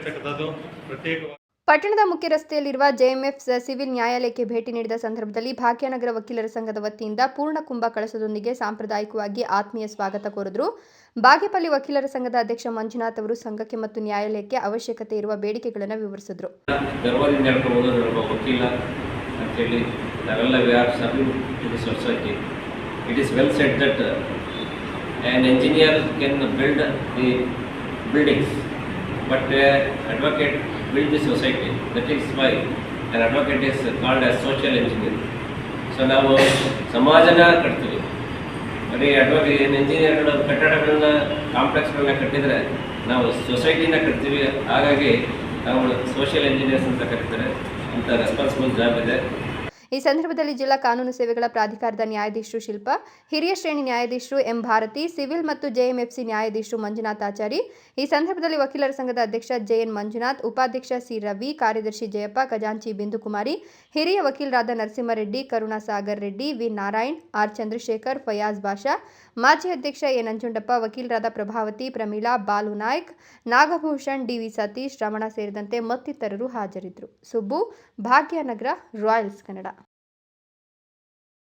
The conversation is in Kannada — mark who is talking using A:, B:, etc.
A: ಆಗಿರ್ತಕ್ಕಂಥದ್ದು ಪ್ರತ್ಯೇಕವಾಗಿ
B: ಪಟ್ಟಣದ ಮುಖ್ಯ ರಸ್ತೆಯಲ್ಲಿರುವ ಜೆಎಂಎಫ್ ಸಿವಿಲ್ ನ್ಯಾಯಾಲಯಕ್ಕೆ ಭೇಟಿ ನೀಡಿದ ಸಂದರ್ಭದಲ್ಲಿ ಭಾಗ್ಯನಗರ ವಕೀಲರ ಸಂಘದ ವತಿಯಿಂದ ಪೂರ್ಣ ಕುಂಭ ಕಳಸದೊಂದಿಗೆ ಸಾಂಪ್ರದಾಯಿಕವಾಗಿ ಆತ್ಮೀಯ ಸ್ವಾಗತ ಕೋರಿದರು. ಬಾಗೇಪಲ್ಲಿ ವಕೀಲರ ಸಂಘದ ಅಧ್ಯಕ್ಷ ಮಂಜುನಾಥ್ ಅವರು ಸಂಘಕ್ಕೆ ಮತ್ತು ನ್ಯಾಯಾಲಯಕ್ಕೆ ಅವಶ್ಯಕತೆ ಇರುವ ಬೇಡಿಕೆಗಳನ್ನು ವಿವರಿಸಿದರು.
C: But advocate build the society. That is why an advocate is called as social engineer. So ನಾವು ಸಮಾಜನ ಕಟ್ತೀವಿ. ಬರೀ ಅಡ್ವೊಕೇಟ್ ಇಂಜಿನಿಯರ್ಗಳು ಕಟ್ಟಡಗಳನ್ನ ಕಾಂಪ್ಲೆಕ್ಸ್ಗಳನ್ನ ಕಟ್ಟಿದರೆ ನಾವು ಸೊಸೈಟಿನ ಕಟ್ತೀವಿ. ಹಾಗಾಗಿ ನಾವು ಸೋಷಿಯಲ್ ಇಂಜಿನಿಯರ್ಸ್ ಅಂತ ಕರೀತಾರೆ. ಅಂತ ರೆಸ್ಪಾನ್ಸಿಬಲ್ ಜಾಬ್ ಇದೆ.
B: ಈ ಸಂದರ್ಭದಲ್ಲಿ ಜಿಲ್ಲಾ ಕಾನೂನು ಸೇವೆಗಳ ಪ್ರಾಧಿಕಾರದ ನ್ಯಾಯಾಧೀಶರು ಶಿಲ್ಪ, ಹಿರಿಯ ಶ್ರೇಣಿ ನ್ಯಾಯಾಧೀಶರು ಎಂ ಭಾರತಿ, ಸಿವಿಲ್ ಮತ್ತು ಜೆಎಂಎಫ್ಸಿ ನ್ಯಾಯಾಧೀಶರು ಮಂಜುನಾಥ್ ಆಚಾರಿ. ಈ ಸಂದರ್ಭದಲ್ಲಿ ವಕೀಲರ ಸಂಘದ ಅಧ್ಯಕ್ಷ ಜೆಎನ್ ಮಂಜುನಾಥ್, ಉಪಾಧ್ಯಕ್ಷ ಸಿ ರವಿ, ಕಾರ್ಯದರ್ಶಿ ಜಯಪ್ಪ, ಖಜಾಂಚಿ ಬಿಂದುಕುಮಾರಿ, ಹಿರಿಯ ವಕೀಲರಾದ ನರಸಿಂಹರೆಡ್ಡಿ, ಕರುಣಾಸಾಗರ್ ರೆಡ್ಡಿ, ವಿ ನಾರಾಯಣ್, ಆರ್ ಚಂದ್ರಶೇಖರ್, ಫಯಾಜ್ ಬಾಷಾ, ಮಾಜಿ ಅಧ್ಯಕ್ಷ ಎ ನಂಜುಂಡಪ್ಪ, ವಕೀಲರಾದ ಪ್ರಭಾವತಿ, ಪ್ರಮೀಳಾ, ಬಾಲು ನಾಯ್ಕ್, ನಾಗಭೂಷಣ್, ಡಿವಿ ಸತೀಶ್, ರಮಣ ಸೇರಿದಂತೆ ಮತ್ತಿತರರು ಹಾಜರಿದ್ದರು. ಸುಬ್ಬು, ಭಾಗ್ಯನಗರ, ರಾಯಲ್ಸ್ ಕನ್ನಡ.